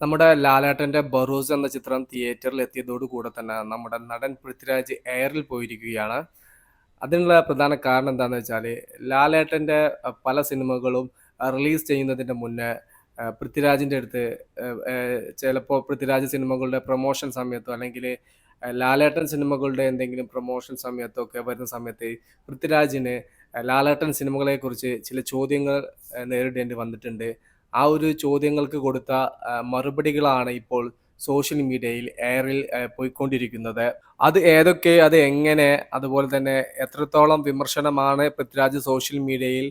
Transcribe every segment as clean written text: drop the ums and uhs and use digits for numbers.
നമ്മുടെ ലാലേട്ടന്റെ 'ബറൂസ്' എന്ന ചിത്രം തിയേറ്ററിൽ എത്തിയതോടുകൂടെ തന്നെ നമ്മുടെ നടൻ പൃഥ്വിരാജ് എയറിൽ പോയിരിക്കുകയാണ്. അതിനുള്ള പ്രധാന കാരണം എന്താന്ന് വെച്ചാല്, ലാലേട്ടന്റെ പല സിനിമകളും റിലീസ് ചെയ്യുന്നതിന്റെ മുന്നേ പൃഥ്വിരാജിന്റെ അടുത്ത് ചിലപ്പോ പൃഥ്വിരാജ് സിനിമകളുടെ പ്രൊമോഷൻ സമയത്തോ അല്ലെങ്കില് ലാലേട്ടൻ സിനിമകളുടെ എന്തെങ്കിലും പ്രൊമോഷൻ സമയത്തോ ഒക്കെ വരുന്ന സമയത്ത് പൃഥ്വിരാജിന് ലാലേട്ടൻ സിനിമകളെക്കുറിച്ച് ചില ചോദ്യങ്ങൾ നേരിടേണ്ടി വന്നിട്ടുണ്ട്. ആ ഒരു ചോദ്യങ്ങൾക്ക് കൊടുത്ത മറുപടികളാണ് ഇപ്പോൾ സോഷ്യൽ മീഡിയയിൽ എയറിൽ പോയിക്കൊണ്ടിരിക്കുന്നത്. അത് എങ്ങനെ, അതുപോലെ തന്നെ എത്രത്തോളം വിമർശനമാണ് പൃഥ്വിരാജ് സോഷ്യൽ മീഡിയയിൽ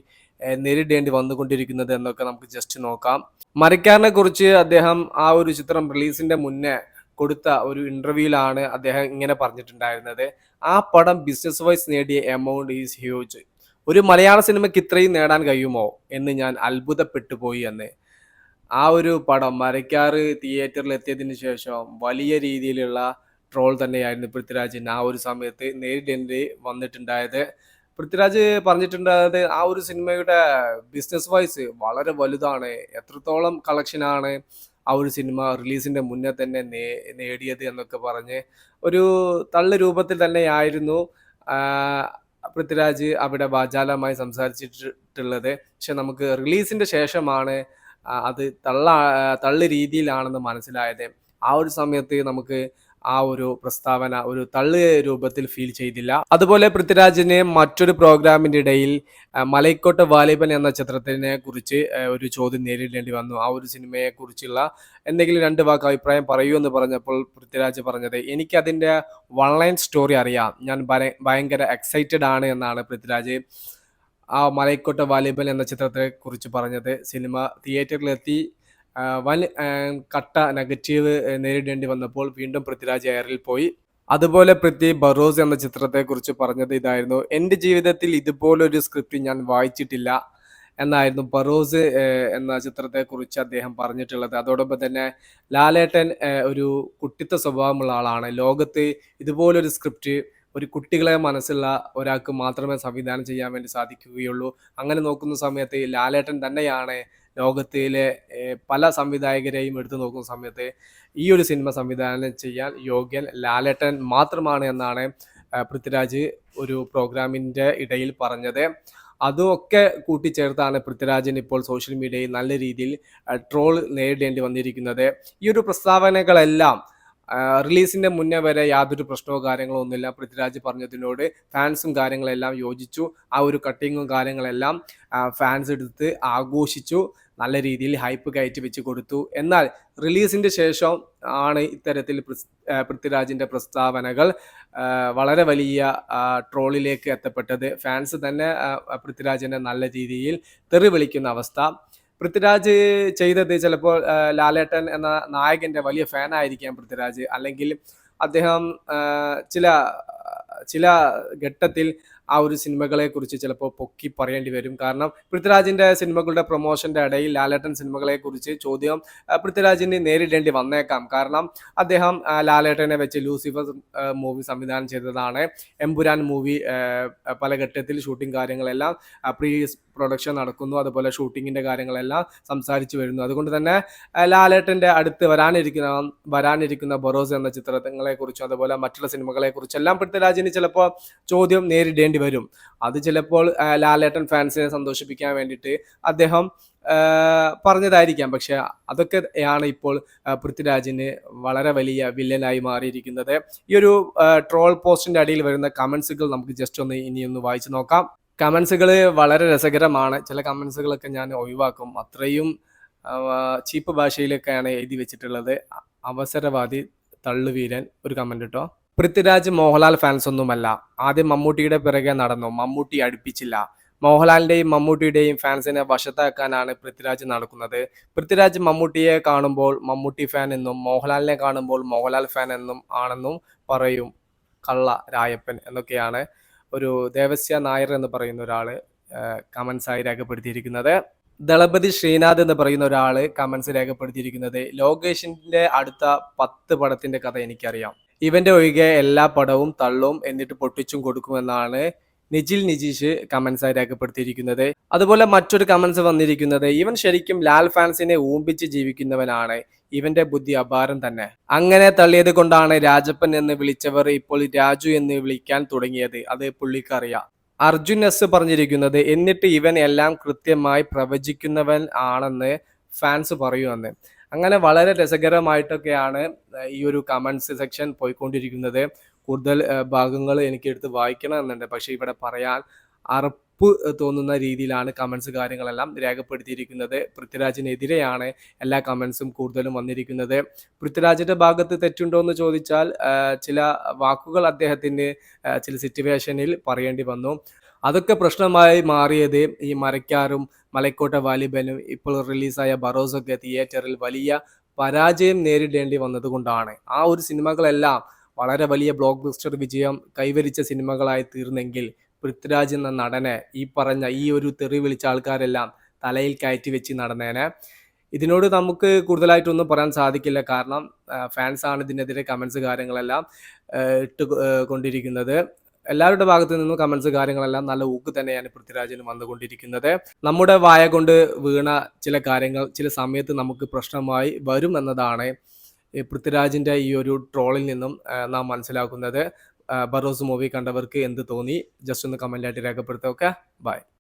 നേരിടേണ്ടി വന്നുകൊണ്ടിരിക്കുന്നത് എന്നൊക്കെ നമുക്ക് ജസ്റ്റ് നോക്കാം. മരക്കാരനെക്കുറിച്ച് അദ്ദേഹം ആ ഒരു ചിത്രം റിലീസിന്റെ മുന്നേ കൊടുത്ത ഒരു ഇന്റർവ്യൂവിലാണ് അദ്ദേഹം ഇങ്ങനെ പറഞ്ഞിട്ടുണ്ടായിരുന്നത്. ആ പടം ബിസിനസ് വൈസ് നേടിയ എമൗണ്ട് ഈസ് ഹ്യൂജ്. ഒരു മലയാള സിനിമയ്ക്ക് ഇത്രയും നേടാൻ കഴിയുമോ എന്ന് ഞാൻ അത്ഭുതപ്പെട്ടു പോയി എന്ന്. ആ ഒരു പടം മരക്കാറ് തിയേറ്ററിൽ എത്തിയതിന് ശേഷം വലിയ രീതിയിലുള്ള ട്രോൾ തന്നെയായിരുന്നു പൃഥ്വിരാജിന് ആ ഒരു സമയത്ത് നേരിടേണ്ടി വന്നിട്ടുണ്ടായത്. പൃഥ്വിരാജ് പറഞ്ഞിട്ടുണ്ടായത് ആ ഒരു സിനിമയുടെ ബിസിനസ് വൈസ് വളരെ വലുതാണ്. എത്രത്തോളം കളക്ഷനാണ് ആ ഒരു സിനിമ റിലീസിന്റെ മുന്നേ തന്നെ നേടിയത് എന്നൊക്കെ പറഞ്ഞ് ഒരു തള്ള് രൂപത്തിൽ തന്നെയായിരുന്നു ആഹ് പൃഥ്വിരാജ് അവിടെ വാചാലമായി സംസാരിച്ചിട്ടുള്ളത്. പക്ഷെ നമുക്ക് റിലീസിന്റെ ശേഷമാണ് അത് തള്ള് രീതിയിലാണെന്ന് മനസ്സിലായത്. ആ ഒരു സമയത്ത് നമുക്ക് ആ ഒരു പ്രസ്താവന ഒരു തള്ള് രൂപത്തിൽ ഫീൽ ചെയ്തില്ല. അതുപോലെ പൃഥ്വിരാജിന് മറ്റൊരു പ്രോഗ്രാമിന്റെ ഇടയിൽ മലൈക്കോട്ടെ വാലിബൻ എന്ന ചിത്രത്തിനെ കുറിച്ച് ഒരു ചോദ്യം നേരിടേണ്ടി വന്നു. ആ ഒരു സിനിമയെ കുറിച്ചുള്ള എന്തെങ്കിലും രണ്ട് വാക്ക് അഭിപ്രായം പറയൂ എന്ന് പറഞ്ഞപ്പോൾ പൃഥ്വിരാജ് പറഞ്ഞത്, എനിക്കതിൻ്റെ വൺ ലൈൻ സ്റ്റോറി അറിയാം, ഞാൻ ഭയങ്കര എക്സൈറ്റഡ് ആണ് എന്നാണ് പൃഥ്വിരാജ് ആ മലൈക്കോട്ടെ വാലിബൻ എന്ന ചിത്രത്തെ കുറിച്ച് പറഞ്ഞത്. സിനിമ തിയേറ്ററിലെത്തി വൻ കട്ട നെഗറ്റീവ് നേരിടേണ്ടി വന്നപ്പോൾ വീണ്ടും പൃഥ്വിരാജ് എയറിൽ പോയി. അതുപോലെ പൃഥ്വി 'ബറോസ്' എന്ന ചിത്രത്തെക്കുറിച്ച് പറഞ്ഞത് ഇതായിരുന്നു, എൻ്റെ ജീവിതത്തിൽ ഇതുപോലൊരു സ്ക്രിപ്റ്റ് ഞാൻ വായിച്ചിട്ടില്ല എന്നായിരുന്നു 'ബറോസ്' എന്ന ചിത്രത്തെക്കുറിച്ച് അദ്ദേഹം പറഞ്ഞിട്ടുള്ളത്. അതോടൊപ്പം തന്നെ ലാലേട്ടൻ ഒരു കുട്ടിത്ത സ്വഭാവമുള്ള ആളാണ്. ലോകത്ത് ഇതുപോലൊരു സ്ക്രിപ്റ്റ് ഒരു കുട്ടികളെ മനസ്സുള്ള ഒരാൾക്ക് മാത്രമേ സംവിധാനം ചെയ്യാൻ വേണ്ടി സാധിക്കുകയുള്ളൂ. അങ്ങനെ നോക്കുന്ന സമയത്ത് ലാലേട്ടൻ തന്നെയാണ് ലോകത്തിലെ പല സംവിധായകരെയും എടുത്തു നോക്കുന്ന സമയത്ത് ഈ ഒരു സിനിമ സംവിധാനം ചെയ്യാൻ യോഗ്യൻ ലാലേട്ടൻ മാത്രമാണ് എന്നാണ് പൃഥ്വിരാജ് ഒരു പ്രോഗ്രാമിൻ്റെ ഇടയിൽ പറഞ്ഞത്. അതുമൊക്കെ കൂട്ടിച്ചേർത്താണ് പൃഥ്വിരാജിന് ഇപ്പോൾ സോഷ്യൽ മീഡിയയിൽ നല്ല രീതിയിൽ ട്രോൾ നേരിടേണ്ടി വന്നിരിക്കുന്നത്. ഈ ഒരു പ്രസ്താവനകളെല്ലാം റിലീസിന്റെ മുന്നേ വരെ യാതൊരു പ്രശ്നമോ കാര്യങ്ങളോ ഒന്നുമില്ല. പൃഥ്വിരാജ് പറഞ്ഞതിനോട് ഫാൻസും കാര്യങ്ങളെല്ലാം യോജിച്ചു. ആ ഒരു കട്ടിങ്ങും കാര്യങ്ങളെല്ലാം ഫാൻസ് എടുത്ത് ആഘോഷിച്ചു. നല്ല രീതിയിൽ ഹൈപ്പ് കയറ്റി വെച്ച് കൊടുത്തു. എന്നാൽ റിലീസിന്റെ ശേഷം ആണ് ഇത്തരത്തിൽ പൃഥ്വിരാജിന്റെ പ്രസ്താവനകൾ വളരെ വലിയ ട്രോളിലേക്ക് എത്തപ്പെട്ടത്. ഫാൻസ് തന്നെ പൃഥ്വിരാജിനെ നല്ല രീതിയിൽ തെറി വിളിക്കുന്ന അവസ്ഥ. പൃഥ്വിരാജ് ചെയ്തത് ചിലപ്പോൾ ലാലേട്ടൻ എന്ന നായകന്റെ വലിയ ഫാനായിരിക്കാം പൃഥ്വിരാജ്. അല്ലെങ്കിൽ അദ്ദേഹം ചില ചില ഘട്ടത്തിൽ ആ ഒരു സിനിമകളെ കുറിച്ച് ചിലപ്പോൾ പൊക്കി പറയേണ്ടി വരും. കാരണം പൃഥ്വിരാജിന്റെ സിനിമകളുടെ പ്രൊമോഷന്റെ ഇടയിൽ ലാലേട്ടൻ സിനിമകളെ കുറിച്ച് ചോദ്യം പൃഥ്വിരാജിന് നേരിടേണ്ടി വന്നേക്കാം. കാരണം അദ്ദേഹം ലാലേട്ടനെ വെച്ച് ലൂസിഫർ മൂവി സംവിധാനം ചെയ്തതാണ്. എമ്പുരാൻ മൂവി പല ഘട്ടത്തിൽ ഷൂട്ടിംഗ് കാര്യങ്ങളെല്ലാം പ്രീ പ്രൊഡക്ഷൻ നടക്കുന്നു. അതുപോലെ ഷൂട്ടിങ്ങിന്റെ കാര്യങ്ങളെല്ലാം സംസാരിച്ചു വരുന്നു. അതുകൊണ്ട് തന്നെ ലാലേട്ടന്റെ അടുത്ത് വരാനിരിക്കുന്ന 'ബറോസ്' എന്ന ചിത്രങ്ങളെ കുറിച്ചും അതുപോലെ മറ്റുള്ള സിനിമകളെ കുറിച്ചെല്ലാം പൃഥ്വിരാജിന് ചിലപ്പോൾ ചോദ്യം നേരിടേണ്ടി വരും. അത് ചിലപ്പോൾ ലാലേട്ടൻ ഫാൻസിനെ സന്തോഷിപ്പിക്കാൻ വേണ്ടിയിട്ട് അദ്ദേഹം പറഞ്ഞതായിരിക്കാം. പക്ഷെ അതൊക്കെയാണ് ഇപ്പോൾ പൃഥ്വിരാജിന് വളരെ വലിയ വില്ലനായി മാറിയിരിക്കുന്നത്. ഈ ഒരു ട്രോൾ പോസ്റ്റിന്റെ അടിയിൽ വരുന്ന കമന്റ്സുകൾ നമുക്ക് ജസ്റ്റ് ഇനിയൊന്ന് വായിച്ചു നോക്കാം. കമന്റ്സുകൾ വളരെ രസകരമാണ്. ചില കമന്റ്സുകളൊക്കെ ഞാൻ ഒഴിവാക്കും. അത്രയും ചീപ്പ് ഭാഷയിലൊക്കെയാണ് എഴുതി വെച്ചിട്ടുള്ളത്. അവസരവാദി തള്ളുവീരൻ ഒരു കമന്റ് കേട്ടോ. പൃഥ്വിരാജ് മോഹൻലാൽ ഫാൻസ് ഒന്നുമല്ല. ആദ്യം മമ്മൂട്ടിയുടെ പിറകെ നടന്നു, മമ്മൂട്ടി അടുപ്പിച്ചില്ല. മോഹൻലാലിന്റെയും മമ്മൂട്ടിയുടെയും ഫാൻസിനെ വശത്താക്കാനാണ് പൃഥ്വിരാജ് നടക്കുന്നത്. പൃഥ്വിരാജ് മമ്മൂട്ടിയെ കാണുമ്പോൾ മമ്മൂട്ടി ഫാൻ എന്നും മോഹൻലാലിനെ കാണുമ്പോൾ മോഹൻലാൽ ഫാൻ എന്നും ആണെന്നും പറയും. കള്ള രായപ്പൻ എന്നൊക്കെയാണ് ഒരു ദേവസ്യ നായർ എന്ന് പറയുന്ന ഒരാള് കമന്റ്സായി രേഖപ്പെടുത്തിയിരിക്കുന്നത്. ദളപതി ശ്രീനാഥ് എന്ന് പറയുന്ന ഒരാള് കമന്റ്സ് രേഖപ്പെടുത്തിയിരിക്കുന്നത്, ലോകേഷിന്റെ അടുത്ത 10 പടത്തിന്റെ കഥ എനിക്കറിയാം, ഇവന്റെ ഒഴികെ എല്ലാ പടവും തള്ളും എന്നിട്ട് പൊട്ടിച്ചും കൊടുക്കുമെന്നാണ് നിജിൽ നിജീഷ് കമന്റ്സായി രേഖപ്പെടുത്തിയിരിക്കുന്നത്. അതുപോലെ മറ്റൊരു കമന്റ്സ് വന്നിരിക്കുന്നത്, ഇവൻ ശരിക്കും ലാൽ ഫാൻസിനെ ഊമ്പിച്ച് ജീവിക്കുന്നവനാണ്. ഇവന്റെ ബുദ്ധി അപാരം തന്നെ. അങ്ങനെ തള്ളിയത് കൊണ്ടാണ് രാജപ്പൻ എന്ന് വിളിച്ചവർ ഇപ്പോൾ രാജു എന്ന് വിളിക്കാൻ തുടങ്ങിയത്. അത് പുള്ളിക്കറിയാം. അർജുൻ എസ് പറഞ്ഞിരിക്കുന്നത്, എന്നിട്ട് ഇവൻ എല്ലാം കൃത്യമായി പ്രവചിക്കുന്നവൻ ആണെന്ന് ഫാൻസ് പറയുമെന്ന്. അങ്ങനെ വളരെ രസകരമായിട്ടൊക്കെയാണ് ഈ ഒരു കമന്റ്സ് സെക്ഷൻ പോയിക്കൊണ്ടിരിക്കുന്നത്. കൂടുതൽ ഭാഗങ്ങൾ എനിക്ക് എടുത്ത് വായിക്കണം എന്നുണ്ട്. പക്ഷേ ഇവിടെ പറയാൻ അറപ്പ് തോന്നുന്ന രീതിയിലാണ് കമന്റ്സ് കാര്യങ്ങളെല്ലാം രേഖപ്പെടുത്തിയിരിക്കുന്നത്. പൃഥ്വിരാജിനെതിരെയാണ് എല്ലാ കമന്റ്സും കൂടുതലും വന്നിരിക്കുന്നത്. പൃഥ്വിരാജിന്റെ ഭാഗത്ത് തെറ്റുണ്ടോ എന്ന് ചോദിച്ചാൽ ചില വാക്കുകൾ അദ്ദേഹത്തിന് ചില സിറ്റുവേഷനിൽ പറയേണ്ടി വന്നു. അതൊക്കെ പ്രശ്നമായി മാറിയത് ഈ മരക്കാരും മലക്കോട്ട വാലിബനും ഇപ്പോൾ റിലീസായ ബറോസൊക്കെ തിയേറ്ററിൽ വലിയ പരാജയം നേരിടേണ്ടി വന്നതുകൊണ്ടാണ്. ആ ഒരു സിനിമകളെല്ലാം വളരെ വലിയ ബ്ലോക്ക് ബസ്റ്റർ വിജയം കൈവരിച്ച സിനിമകളായി തീർന്നെങ്കിൽ പൃഥ്വിരാജ് എന്ന നടനെ ഈ പറഞ്ഞ ഈ ഒരു തെറി വിളിച്ച ആൾക്കാരെല്ലാം തലയിൽ കയറ്റി വെച്ച് നടന്നേനെ. ഇതിനോട് നമുക്ക് കൂടുതലായിട്ടൊന്നും പറയാൻ സാധിക്കില്ല. കാരണം ഫാൻസാണ് ഇതിനെതിരെ കമന്റ്സ് കാര്യങ്ങളെല്ലാം കൊണ്ടിരിക്കുന്നത്. എല്ലാവരുടെ ഭാഗത്തു നിന്നും കമന്റ്സ് കാര്യങ്ങളെല്ലാം നല്ല ഊക്ക് തന്നെയാണ് പൃഥ്വിരാജിന് വന്നുകൊണ്ടിരിക്കുന്നത്. നമ്മുടെ വായ കൊണ്ട് വീണ ചില കാര്യങ്ങൾ ചില സമയത്ത് നമുക്ക് പ്രശ്നമായി വരും എന്നതാണ് പൃഥ്വിരാജിന്റെ ഈ ഒരു ട്രോളിൽ നിന്നും നാം മനസ്സിലാക്കുന്നത്. ബറോസ് മൂവി കണ്ടവർക്ക് എന്ത് തോന്നി ജസ്റ്റ് ഒന്ന് കമന്റ് ആയിട്ട് രേഖപ്പെടുത്തുക. Okay, by.